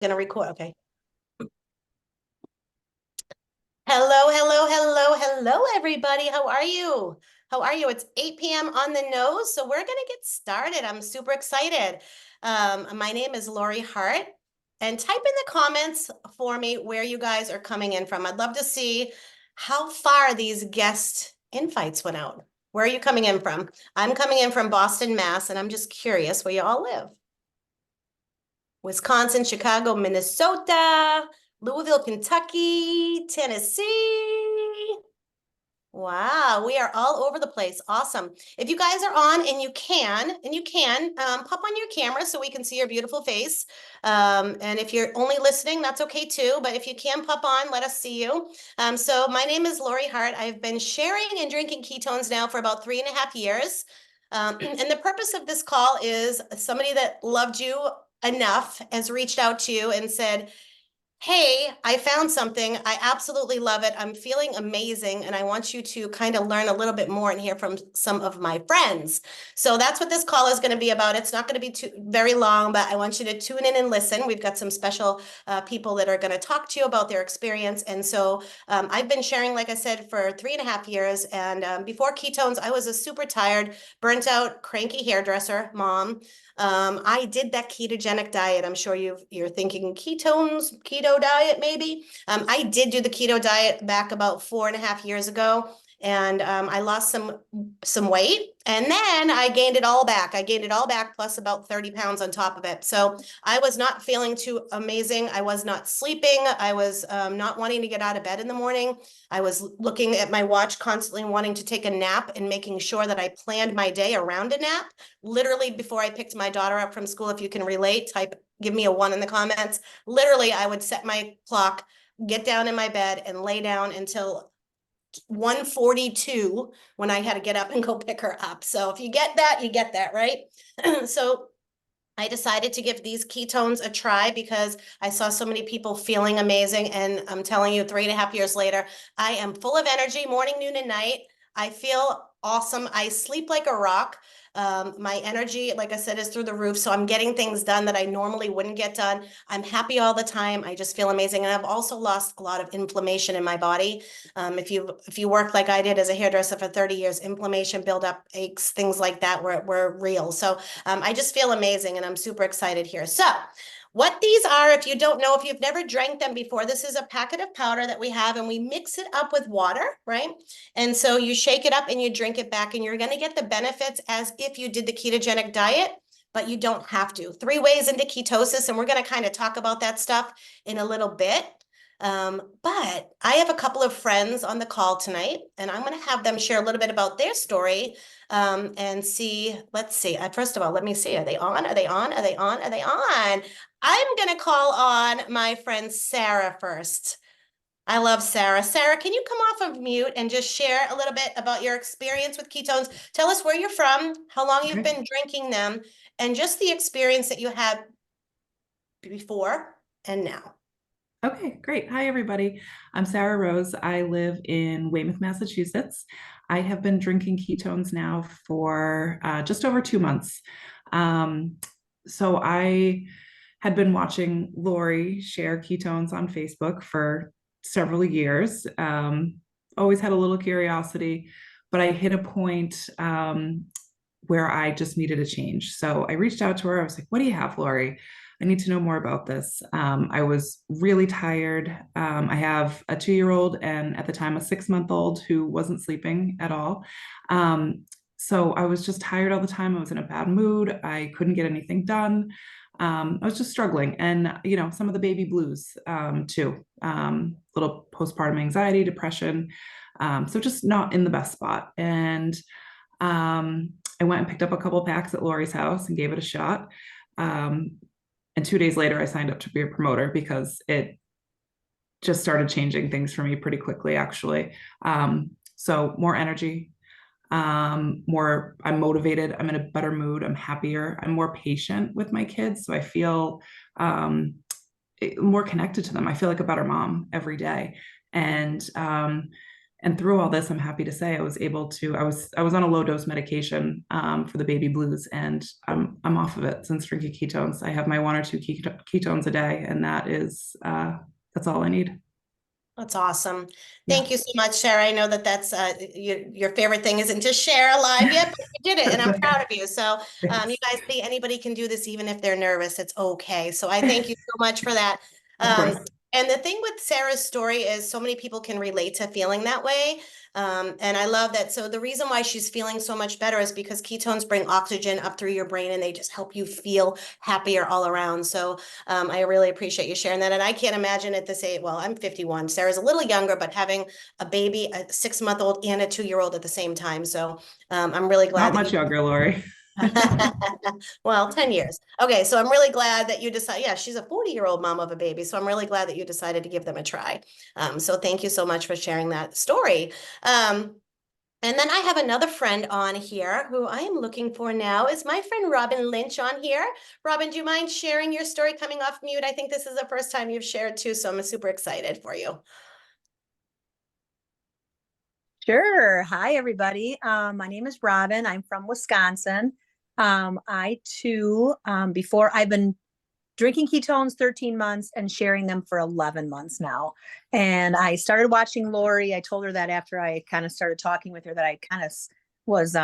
Gonna record. Okay. Hello, everybody. How are you? How are you? It's 8 p.m. on the nose, so we're gonna get started. I'm super excited. My name is Lori Hart, and type in the comments for me where you guys are coming in from. I'd love to see how far these guest invites went out. Where are you coming in from? I'm coming in from Boston, Mass, and I'm just curious where you all live. Wisconsin, Chicago, Minnesota, Louisville, Kentucky, Tennessee. Wow, we are all over the place. Awesome. If you guys are on pop on your camera so we can see your beautiful face. And if you're only listening, that's okay too. But if you can pop on, let us see you. So my name is Lori Hart. I've been sharing and drinking ketones now for about 3.5 years. And the purpose of this call is somebody that loved you enough has reached out to you and said, hey, I found something. I absolutely love it. I'm feeling amazing. And I want you to kind of learn a little bit more and hear from some of my friends. So that's what this call is going to be about. It's not going to be very long, but I want you to tune in and listen. We've got some special people that are going to talk to you about their experience. And so I've been sharing, like I said, for 3.5 years. And before ketones, I was a super tired, burnt out, cranky hairdresser mom. I did that ketogenic diet. I'm sure you're thinking ketones, keto diet, maybe. I did do the keto diet back about 4.5 years ago, and I lost some weight, and then I gained it all back. I gained it all back plus about 30 pounds on top of it. So I was not feeling too amazing. I was not sleeping. I was not wanting to get out of bed in the morning. I was looking at my watch constantly, wanting to take a nap and making sure that I planned my day around a nap. Literally, before I picked my daughter up from school, if you can relate, give me a 1 in the comments. Literally, I would set my clock, get down in my bed, and lay down until 1:42 when I had to get up and go pick her up. So if you get that, you get that, right? So I decided to give these ketones a try because I saw so many people feeling amazing. And I'm telling you, 3.5 years later, I am full of energy morning, noon, and night. I feel awesome. I sleep like a rock. My energy, like I said, is through the roof. So I'm getting things done that I normally wouldn't get done. I'm happy all the time. I just feel amazing. And I've also lost a lot of inflammation in my body. If you work like I did as a hairdresser for 30 years, inflammation, buildup, aches, things like that were real. So I just feel amazing and I'm super excited here. So what these are, if you don't know, if you've never drank them before, this is a packet of powder that we have and we mix it up with water, right? And so you shake it up and you drink it back and you're going to get the benefits as if you did the ketogenic diet, but you don't have to. 3 ways into ketosis, and we're going to kind of talk about that stuff in a little bit. But I have a couple of friends on the call tonight, and I'm going to have them share a little bit about their story and see. Let's see. First of all, let me see. Are they on? Are they on? Are they on? Are they on? I'm going to call on my friend Sarah first. I love Sarah. Sarah, can you come off of mute and just share a little bit about your experience with ketones? Tell us where you're from, how long you've been drinking them, and just the experience that you had before and now. Okay, great. Hi, everybody. I'm Sarah Rose. I live in Weymouth, Massachusetts. I have been drinking ketones now for just over 2 months. Um, so I had been watching Lori share ketones on Facebook for several years. Always had a little curiosity, but I hit a point where I just needed a change. So I reached out to her. I was like, "What do you have, Lori? I need to know more about this." I was really tired. I have a 2-year-old and at the time a 6-month-old who wasn't sleeping at all. So I was just tired all the time. I was in a bad mood. I couldn't get anything done. I was just struggling, and some of the baby blues too. Little postpartum anxiety, depression. So just not in the best spot. And I went and picked up a couple packs at Lori's house and gave it a shot. Um, and 2 days later, I signed up to be a promoter because it just started changing things for me pretty quickly, actually. So more energy, I'm motivated. I'm in a better mood. I'm happier. I'm more patient with my kids. So I feel more connected to them. I feel like a better mom every day. And And through all this, I'm happy to say I was able to. I was on a low dose medication for the baby blues, and I'm off of it since drinking ketones. I have my 1 or 2 ketones a day, and that's all I need. That's awesome. Yeah. Thank you so much, Sarah. I know that that's your favorite thing isn't to share live yet, but you did it, and I'm proud of you. So, you Thanks. guys see, anybody can do this, even if they're nervous. It's okay. So, I thank you so much for that. Of course. And the thing with Sarah's story is so many people can relate to feeling that way. And I love that. So, the reason why she's feeling so much better is because ketones bring oxygen up through your brain and they just help you feel happier all around. So, I really appreciate you sharing that. And I can't imagine at this age, well, I'm 51. Sarah's a little younger, but having a baby, a 6-month-old and a 2-year-old at the same time. So I'm really Not glad that much you, younger, Lori. well, 10 years. Okay, so I'm really glad that you decide, yeah, she's a 40-year-old mom of a baby. So I'm really glad that you decided to give them a try. So thank you so much for sharing that story. And then I have another friend on here who I am looking for now. Is my friend Robin Lynch on here? Robin, do you mind sharing your story coming off mute? I think this is the first time you've shared too, so I'm super excited for you. Sure. Hi, everybody. My name is Robin. I'm from Wisconsin. I too, before I've been drinking ketones 13 months and sharing them for 11 months now. And I started watching Lori. I told her that after I kind of started talking with her that I kind of was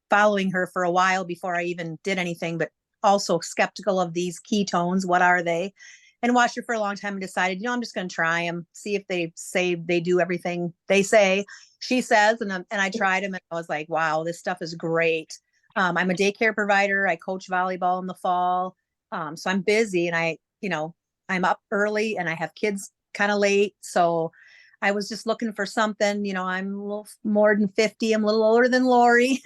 following her for a while before I even did anything, but also skeptical of these ketones. What are they? And watched her for a long time and decided, I'm just going to try them, see if they say they do everything they say. She says, and I tried them and I was like, wow, this stuff is great. I'm a daycare provider. I coach volleyball in the fall. So I'm busy and I'm up early and I have kids kind of late. So I was just looking for something, I'm a little more than 50. I'm a little older than Lori,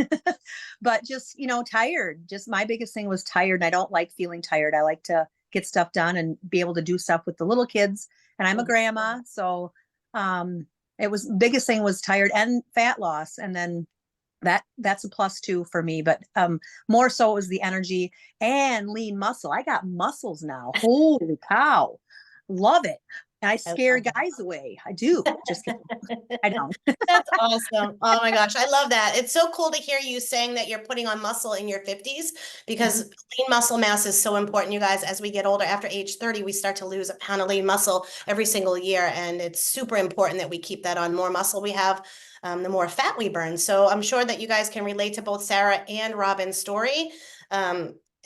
but just, tired. Just my biggest thing was tired. And I don't like feeling tired. I like to get stuff done and be able to do stuff with the little kids. And I'm a grandma. So it was biggest thing was tired and fat loss. And then that's a plus 2 for me, but more so it was the energy and lean muscle. I got muscles now. Holy cow. Love it. And I scare guys away. I do. Just kidding. I don't. That's awesome. Oh my gosh, I love that. It's so cool to hear you saying that you're putting on muscle in your 50s because lean muscle mass is so important, you guys. As we get older, after age 30, we start to lose a pound of lean muscle every single year. And it's super important that we keep that on. More muscle we have, the more fat we burn. So I'm sure that you guys can relate to both Sarah and Robin's story.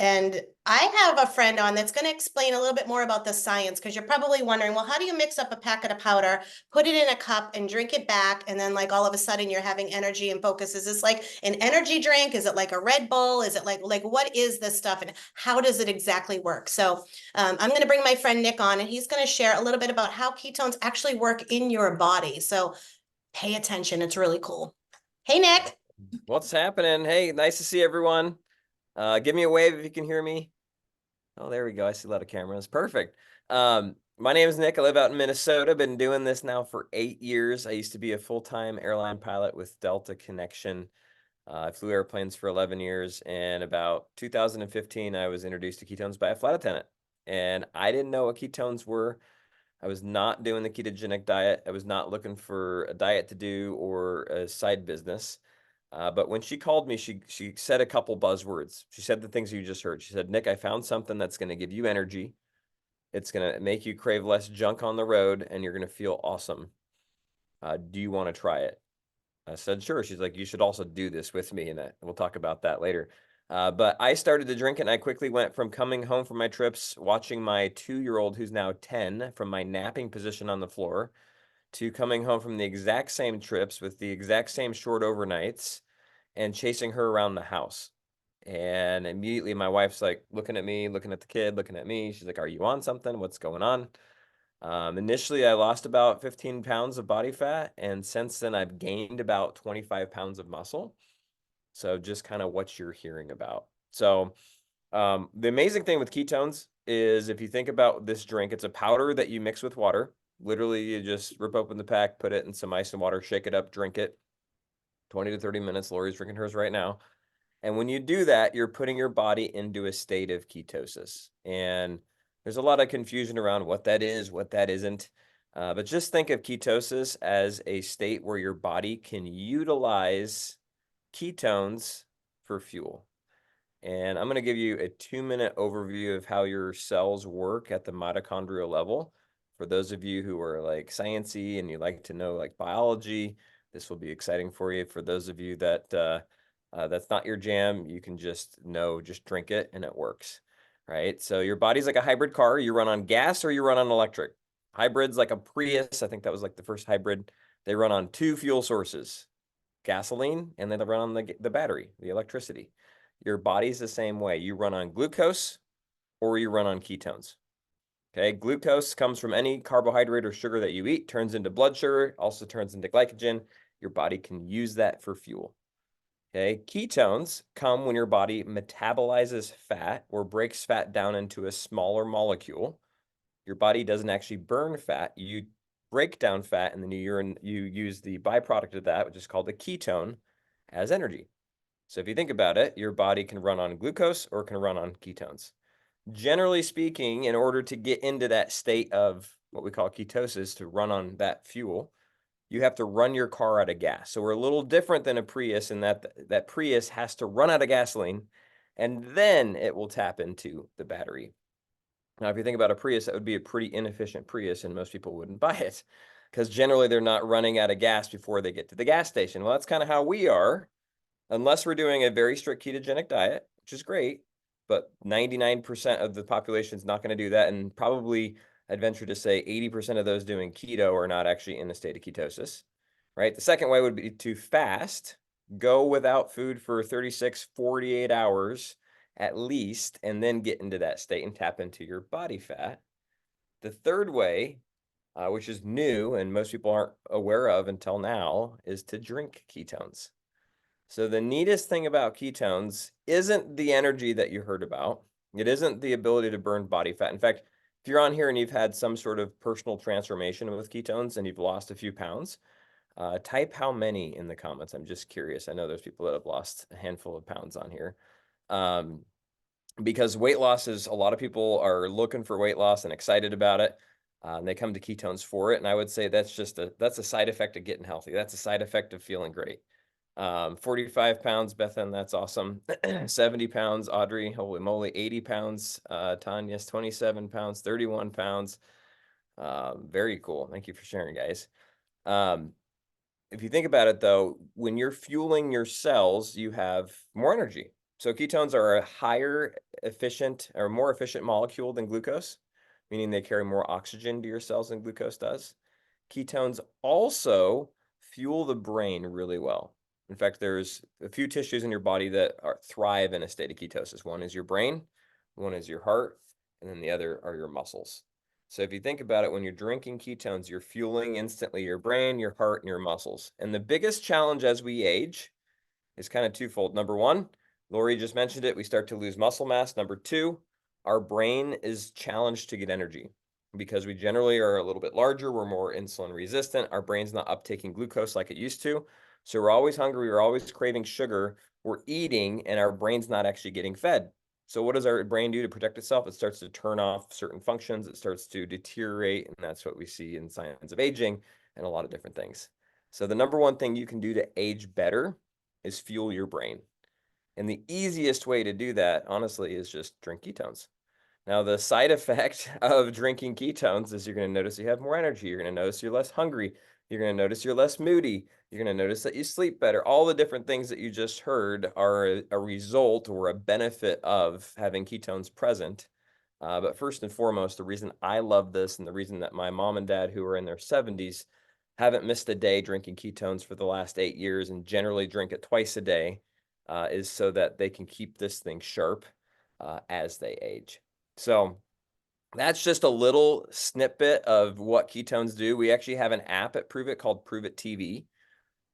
And I have a friend on that's going to explain a little bit more about the science because you're probably wondering, well, how do you mix up a packet of powder, put it in a cup and drink it back, and then like all of a sudden you're having energy and focus? Is this like an energy drink? Is it like a Red Bull? Is it like what is this stuff and how does it exactly work? So I'm going to bring my friend Nick on and he's going to share a little bit about how ketones actually work in your body. So pay attention. It's really cool. Hey, Nick. What's happening? Hey, nice to see everyone. Give me a wave if you can hear me. Oh, there we go. I see a lot of cameras. Perfect. My name is Nick. I live out in Minnesota. Been doing this now for 8 years. I used to be a full-time airline pilot with Delta Connection. I flew airplanes for 11 years, and about 2015, I was introduced to ketones by a flight attendant. And I didn't know what ketones were. I was not doing the ketogenic diet. I was not looking for a diet to do or a side business. But when she called me, she said a couple buzzwords. She said the things you just heard. She said, Nick, I found something that's going to give you energy. It's going to make you crave less junk on the road, and you're going to feel awesome. Do you want to try it? I said, sure. She's like, you should also do this with me, and we'll talk about that later. But I started to drink it, and I quickly went from coming home from my trips, watching my 2-year-old, who's now 10, from my napping position on the floor, to coming home from the exact same trips with the exact same short overnights and chasing her around the house. And immediately my wife's like looking at me, looking at the kid, looking at me. She's like, are you on something? What's going on? Initially, I lost about 15 pounds of body fat. And since then, I've gained about 25 pounds of muscle. So just kind of what you're hearing about. So the amazing thing with ketones is if you think about this drink, it's a powder that you mix with water. Literally, you just rip open the pack, put it in some ice and water, shake it up, drink it. 20 to 30 minutes. Lori's drinking hers right now. And when you do that, you're putting your body into a state of ketosis. And there's a lot of confusion around what that is, what that isn't. But just think of ketosis as a state where your body can utilize ketones for fuel. And I'm going to give you a 2-minute overview of how your cells work at the mitochondrial level. For those of you who are like sciencey and you like to know like biology, this will be exciting for you. For those of you that that's not your jam, you can just drink it and it works, right? So your body's like a hybrid car. You run on gas or you run on electric. Hybrids like a Prius, I think that was like the first hybrid. They run on 2 fuel sources, gasoline, and then they run on the battery, the electricity. Your body's the same way. You run on glucose or you run on ketones. Okay, glucose comes from any carbohydrate or sugar that you eat, turns into blood sugar, also turns into glycogen. Your body can use that for fuel. Okay, ketones come when your body metabolizes fat or breaks fat down into a smaller molecule. Your body doesn't actually burn fat. You break down fat and then you use the byproduct of that, which is called a ketone, as energy. So if you think about it, your body can run on glucose or can run on ketones. Generally speaking, in order to get into that state of what we call ketosis, to run on that fuel, you have to run your car out of gas. So we're a little different than a Prius in that Prius has to run out of gasoline and then it will tap into the battery. Now, if you think about a Prius, that would be a pretty inefficient Prius and most people wouldn't buy it because generally they're not running out of gas before they get to the gas station. Well, that's kind of how we are, unless we're doing a very strict ketogenic diet, which is great, but 99% of the population is not going to do that. And probably I'd venture to say 80% of those doing keto are not actually in a state of ketosis, right? The second way would be to fast, go without food for 36, 48 hours at least, and then get into that state and tap into your body fat. The third way, which is new and most people aren't aware of until now, is to drink ketones. So the neatest thing about ketones isn't the energy that you heard about. It isn't the ability to burn body fat. In fact, if you're on here and you've had some sort of personal transformation with ketones and you've lost a few pounds, type how many in the comments. I'm just curious. I know there's people that have lost a handful of pounds on here. Because weight loss is, a lot of people are looking for weight loss and excited about it. And they come to ketones for it. And I would say that's a side effect of getting healthy. That's a side effect of feeling great. 45 pounds, Bethan, that's awesome. 70 pounds, Audrey, holy moly. 80 pounds, Tanya's 27 pounds, 31 pounds. Very cool. Thank you for sharing, guys. If you think about it though, when you're fueling your cells, you have more energy. So ketones are a higher efficient or more efficient molecule than glucose, meaning they carry more oxygen to your cells than glucose does. Ketones also fuel the brain really well. In fact, there's a few tissues in your body that thrive in a state of ketosis. One is your brain, one is your heart, and then the other are your muscles. So if you think about it, when you're drinking ketones, you're fueling instantly your brain, your heart, and your muscles. And the biggest challenge as we age is kind of twofold. Number one, Lori just mentioned it, we start to lose muscle mass. Number two, our brain is challenged to get energy because we generally are a little bit larger. We're more insulin resistant. Our brain's not uptaking glucose like it used to. So we're always hungry. We're always craving sugar. We're eating and our brain's not actually getting fed. So what does our brain do to protect itself? It starts to turn off certain functions. It starts to deteriorate. And that's what we see in signs of aging and a lot of different things. So the number one thing you can do to age better is fuel your brain. And the easiest way to do that, honestly, is just drink ketones. Now, the side effect of drinking ketones is you're going to notice you have more energy. You're going to notice you're less hungry. You're going to notice you're less moody. You're going to notice that you sleep better. All the different things that you just heard are a result or a benefit of having ketones present. But first and foremost, the reason I love this and the reason that my mom and dad, who are in their 70s, haven't missed a day drinking ketones for the last 8 years and generally drink it twice a day is so that they can keep this thing sharp as they age. So that's just a little snippet of what ketones do. We actually have an app at Prove It called Prove It TV,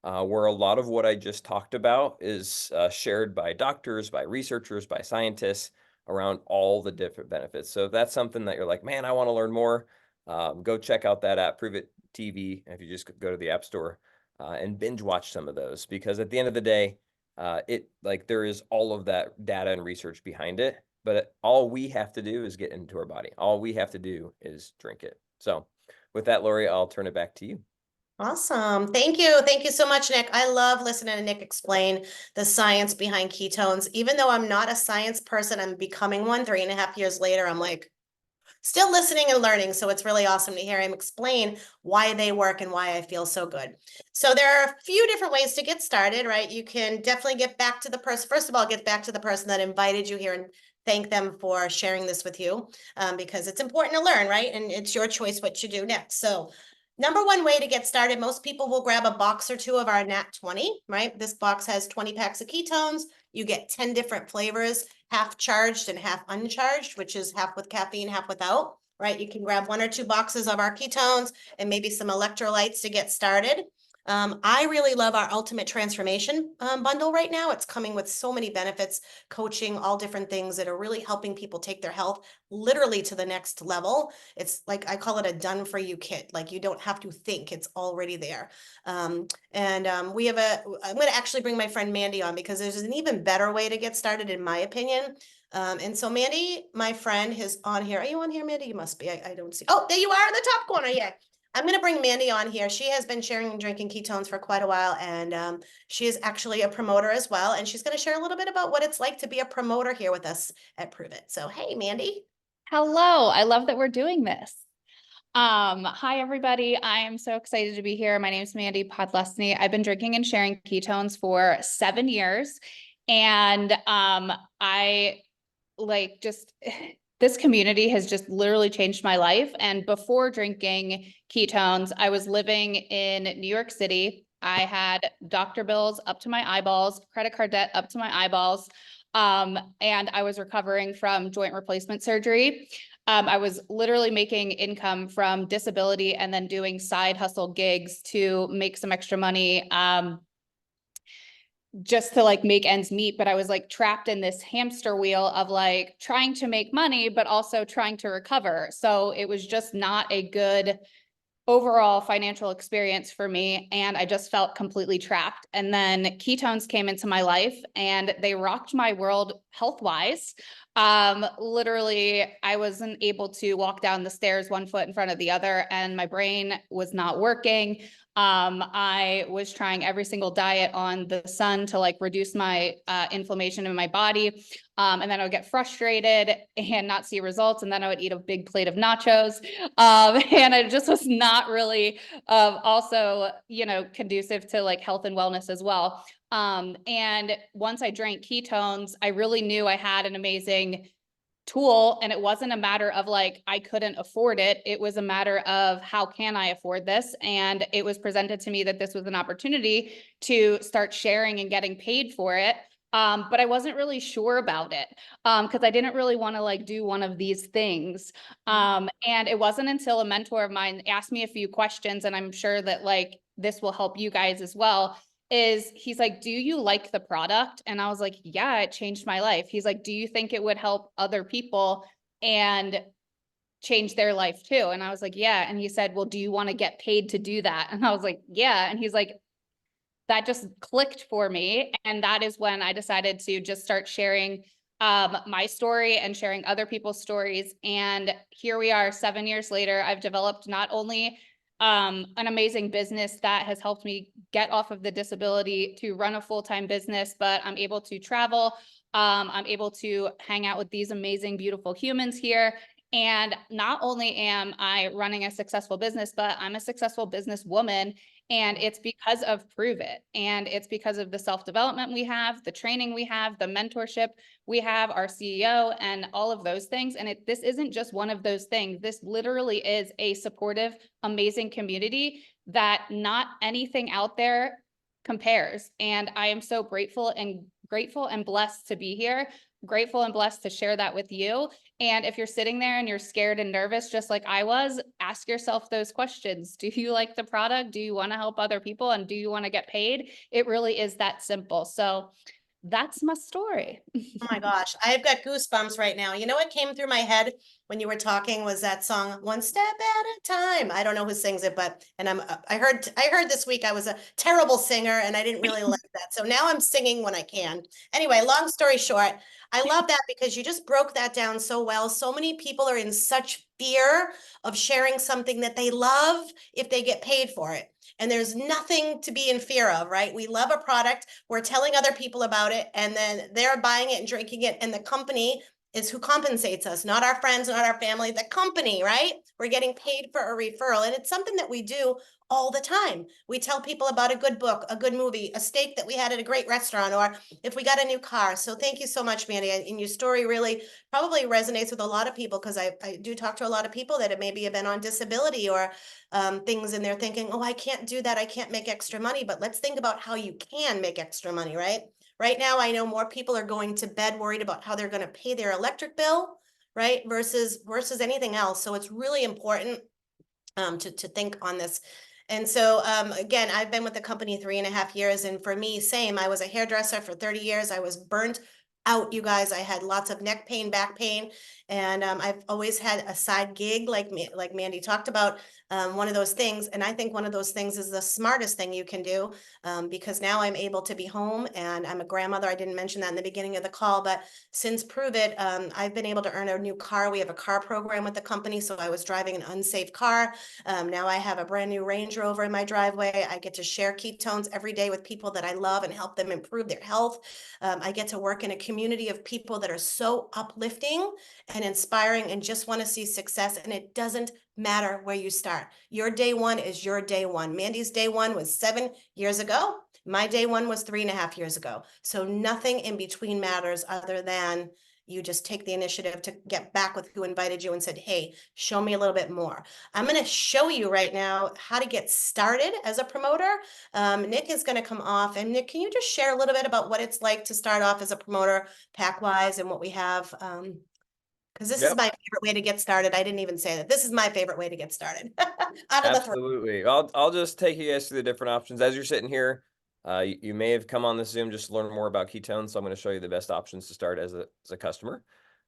where a lot of what I just talked about is shared by doctors, by researchers, by scientists around all the different benefits. So if that's something that you're like, man, I want to learn more, go check out that app, Prove It TV. If you just go to the App Store and binge watch some of those, because at the end of the day, there is all of that data and research behind it. but all we have to do is get into our body. All we have to do is drink it. So with that, Lori, I'll turn it back to you. Awesome. Thank you. Thank you so much, Nick. I love listening to Nick explain the science behind ketones. Even though I'm not a science person, I'm becoming one 3.5 years later. I'm like, still listening and learning. So it's really awesome to hear him explain why they work and why I feel so good. So there are a few different ways to get started, right? You can definitely get back to the person. First of all, get back to the person that invited you here and thank them for sharing this with you, because it's important to learn, right? And it's your choice what you do next. So number one way to get started, most people will grab a box or two of our Nat 20, right? This box has 20 packs of ketones. You get 10 different flavors, half charged and half uncharged, which is half with caffeine, half without, right? You can grab 1 or 2 boxes of our ketones and maybe some electrolytes to get started. I really love our Ultimate Transformation bundle right now. It's coming with so many benefits, coaching, all different things that are really helping people take their health literally to the next level. It's like, I call it a done for you kit. Like you don't have to think, it's already there. I'm going to actually bring my friend Mandy on because there's an even better way to get started in my opinion. And so Mandy, my friend, is on here. Are you on here, Mandy? You must be. I don't see. Oh, there you are in the top corner. Yeah. I'm going to bring Mandy on here. She has been sharing and drinking ketones for quite a while, and she is actually a promoter as well. And she's going to share a little bit about what it's like to be a promoter here with us at Prove It. So, hey, Mandy. Hello, I love that we're doing this. Hi, everybody. I am so excited to be here. My name is Mandy Podlesny. I've been drinking and sharing ketones for 7 years. And I like just this community has just literally changed my life. And before drinking ketones, I was living in New York City. I had doctor bills up to my eyeballs, credit card debt up to my eyeballs. And I was recovering from joint replacement surgery. I was literally making income from disability and then doing side hustle gigs to make some extra money, just to like make ends meet. But I was like trapped in this hamster wheel of like trying to make money, but also trying to recover. So it was just not a good overall financial experience for me. And I just felt completely trapped. And then ketones came into my life and they rocked my world health-wise. Literally, I wasn't able to walk down the stairs 1 foot in front of the other, and my brain was not working. I was trying every single diet on the sun to like reduce my inflammation in my body. And then I would get frustrated and not see results. And then I would eat a big plate of nachos. And I just was not really also, conducive to like health and wellness as well. And once I drank ketones, I really knew I had an amazing tool, and it wasn't a matter of like I couldn't afford it. It was a matter of how can I afford this? And it was presented to me that this was an opportunity to start sharing and getting paid for it. But I wasn't really sure about it because I didn't really want to like do one of these things. And it wasn't until a mentor of mine asked me a few questions, and I'm sure that like this will help you guys as well. He's like, do you like the product? And I was like, yeah, it changed my life. He's like, do you think it would help other people and change their life too? And I was like, yeah. And he said, well, do you want to get paid to do that? And I was like, yeah. And he's like, that just clicked for me. And that is when I decided to just start sharing my story and sharing other people's stories. And here we are 7 years later. I've developed not only an amazing business that has helped me get off of the disability to run a full-time business, but I'm able to travel. I'm able to hang out with these amazing, beautiful humans here. And not only am I running a successful business, but I'm a successful businesswoman. And it's because of Prove It. And it's because of the self-development we have, the training we have, the mentorship we have, our CEO, and all of those things. And this isn't just one of those things. This literally is a supportive, amazing community that not anything out there compares. And I am so grateful and blessed to be here. Grateful and blessed to share that with you. And if you're sitting there and you're scared and nervous, just like I was, ask yourself those questions. Do you like the product? Do you want to help other people? And do you want to get paid? It really is that simple. So that's my story. Oh my gosh, I've got goosebumps right now. You know what came through my head when you were talking was that song "One Step at a Time." I don't know who sings it, but I heard this week I was a terrible singer and I didn't really like that. So now I'm singing when I can. Anyway, long story short, I love that because you just broke that down so well. So many people are in such fear of sharing something that they love if they get paid for it. And there's nothing to be in fear of, right? We love a product, we're telling other people about it, and then they're buying it and drinking it, and the company is who compensates us, not our friends, not our family, the company, right? We're getting paid for a referral, and it's something that we do all the time. We tell people about a good book, a good movie, a steak that we had at a great restaurant, or if we got a new car. So thank you so much, Mandy. And your story really probably resonates with a lot of people because I do talk to a lot of people that have maybe been on disability or things, and they're thinking, oh, I can't do that. I can't make extra money. But let's think about how you can make extra money, right? Right now, I know more people are going to bed worried about how they're going to pay their electric bill, right? Versus anything else. So it's really important to think on this. And so, again, I've been with the company 3.5 years. And for me, same, I was a hairdresser for 30 years. I was burnt out, you guys. I had lots of neck pain, back pain. And I've always had a side gig like Mandy talked about, one of those things. And I think one of those things is the smartest thing you can do, because now I'm able to be home and I'm a grandmother. I didn't mention that in the beginning of the call, but since Prove It, I've been able to earn a new car. We have a car program with the company. So I was driving an unsafe car. Now I have a brand new Range Rover in my driveway. I get to share ketones every day with people that I love and help them improve their health. I get to work in a community of people that are so uplifting and inspiring and just want to see success. And it doesn't matter where you start. Your day one is your day one. Mandy's day one was 7 years ago. My day one was 3.5 years ago. So nothing in between matters other than you just take the initiative to get back with who invited you and said, hey, show me a little bit more. I'm going to show you right now how to get started as a promoter. Nick is going to come off. And Nick, can you just share a little bit about what it's like to start off as a promoter pack-wise and what we have? Because this is Yep. my favorite way to get started. I didn't even say that. This is my favorite way to get started. Out of the three. Absolutely. I'll just take you guys through the different options as you're sitting here. You may have come on the Zoom just to learn more about ketones, so I'm going to show you the best options to start as a customer.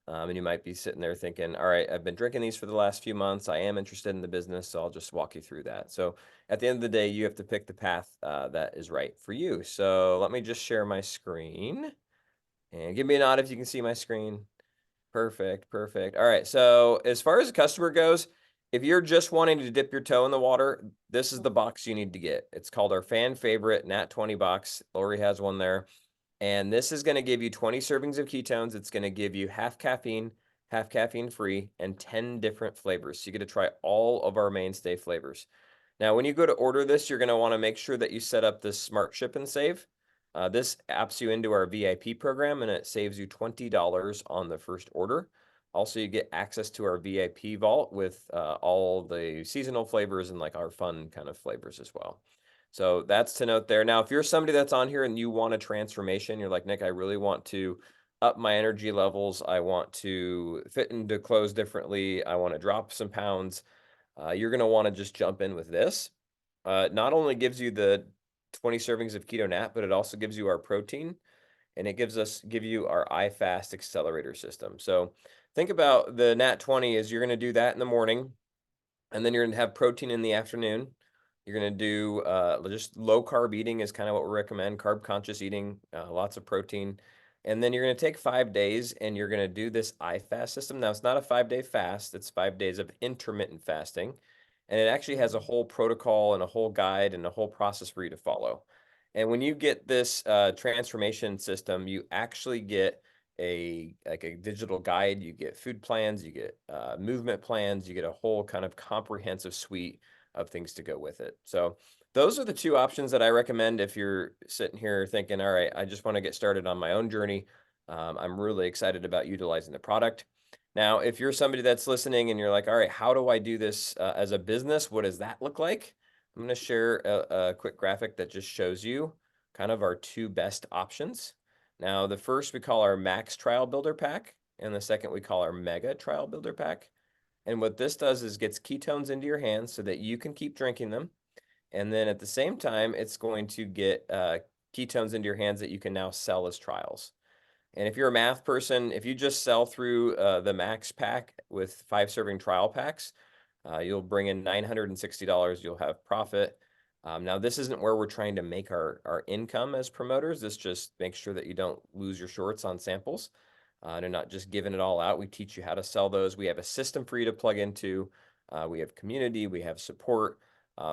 And you might be sitting there thinking, all right, I've been drinking these for the last few months. I am interested in the business, so I'll just walk you through that. So at the end of the day, you have to pick the path that is right for you. So let me just share my screen and give me a nod if you can see my screen. Perfect, perfect. All right, so as far as the customer goes, if you're just wanting to dip your toe in the water, this is the box you need to get. It's called our fan favorite Nat 20 box. Lori has one there. And this is going to give you 20 servings of ketones. It's going to give you half caffeine free, and 10 different flavors. So you get to try all of our mainstay flavors. Now, when you go to order this, you're going to want to make sure that you set up this smart ship and save. This apps you into our VIP program, and it saves you $20 on the first order. Also, you get access to our VIP vault with all the seasonal flavors and like our fun kind of flavors as well. So that's to note there. Now, if you're somebody that's on here and you want a transformation, you're like, Nick, I really want to up my energy levels. I want to fit into clothes differently. I want to drop some pounds. You're going to want to just jump in with this. It not only gives you the 20 servings of keto nat, but it also gives you our protein, and it give you our iFast accelerator system. So think about the nat 20 is you're going to do that in the morning, and then you're going to have protein in the afternoon. You're going to do just low carb eating is kind of what we recommend, carb conscious eating, lots of protein. And then you're going to take 5 days and you're going to do this iFast system. Now, it's not a 5-day fast. It's 5 days of intermittent fasting. And it actually has a whole protocol and a whole guide and a whole process for you to follow. And when you get this transformation system, you actually get a digital guide, you get food plans, you get movement plans, you get a whole kind of comprehensive suite of things to go with it. So those are the two options that I recommend if you're sitting here thinking, all right, I just want to get started on my own journey. I'm really excited about utilizing the product. Now, if you're somebody that's listening and you're like, all right, how do I do this as a business? What does that look like? I'm going to share a quick graphic that just shows you kind of our two best options. Now, the first we call our Max Trial Builder Pack, and the second we call our Mega Trial Builder Pack. And what this does is gets ketones into your hands so that you can keep drinking them. And then at the same time, it's going to get ketones into your hands that you can now sell as trials. And if you're a math person, if you just sell through the max pack with 5 serving trial packs, you'll bring in $960. You'll have profit. Now, this isn't where we're trying to make our income as promoters. This just makes sure that you don't lose your shorts on samples and not just giving it all out. We teach you how to sell those. We have a system for you to plug into. We have community. We have support.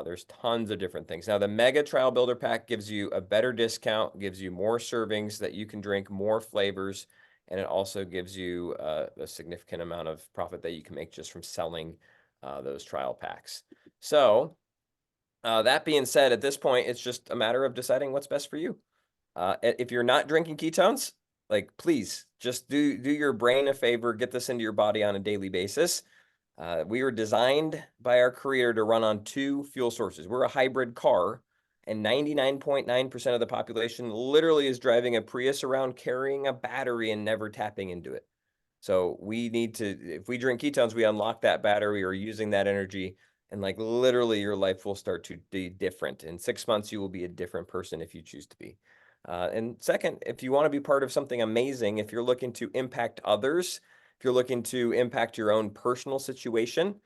There's tons of different things. Now, the Mega Trial Builder Pack gives you a better discount, gives you more servings that you can drink, more flavors, and it also gives you a significant amount of profit that you can make just from selling those trial packs. So that being said, at this point, it's just a matter of deciding what's best for you. If you're not drinking ketones, like, please just do your brain a favor, get this into your body on a daily basis. We were designed by our creator to run on 2 fuel sources. We're a hybrid car, and 99.9% of the population literally is driving a Prius around carrying a battery and never tapping into it. So we need to, if we drink ketones, we unlock that battery or using that energy, and like literally your life will start to be different. In 6 months, you will be a different person if you choose to be. And second, if you want to be part of something amazing, if you're looking to impact others, if you're looking to impact your own personal situation,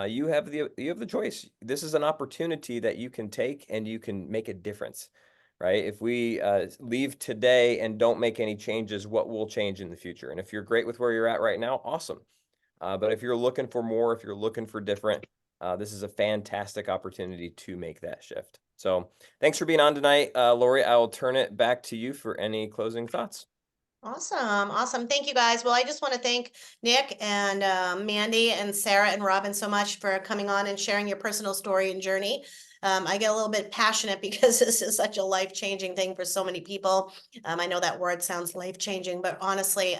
you have the choice. This is an opportunity that you can take and you can make a difference, right? If we leave today and don't make any changes, what will change in the future? And if you're great with where you're at right now, awesome. But if you're looking for more, if you're looking for different, this is a fantastic opportunity to make that shift. So thanks for being on tonight. Lori, I will turn it back to you for any closing thoughts. Awesome. Thank you, guys. Well, I just want to thank Nick and Mandy and Sarah and Robin so much for coming on and sharing your personal story and journey. I get a little bit passionate because this is such a life-changing thing for so many people. I know that word sounds life-changing, but honestly,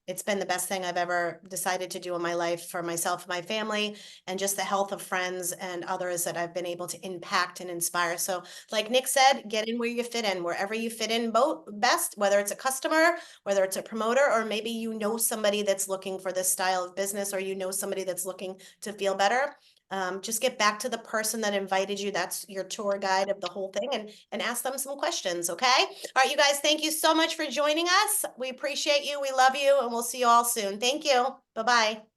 it's been the best thing I've ever decided to do in my life for myself and my family, and just the health of friends and others that I've been able to impact and inspire. So like Nick said, get in where you fit in, wherever you fit in best, whether it's a customer, whether it's a promoter, or maybe you know somebody that's looking for this style of business, or you know somebody that's looking to feel better. Just get back to the person that invited you. That's your tour guide of the whole thing, and ask them some questions. Okay. All right, you guys, thank you so much for joining us. We appreciate you. We love you, and we'll see you all soon. Thank you. Bye-bye.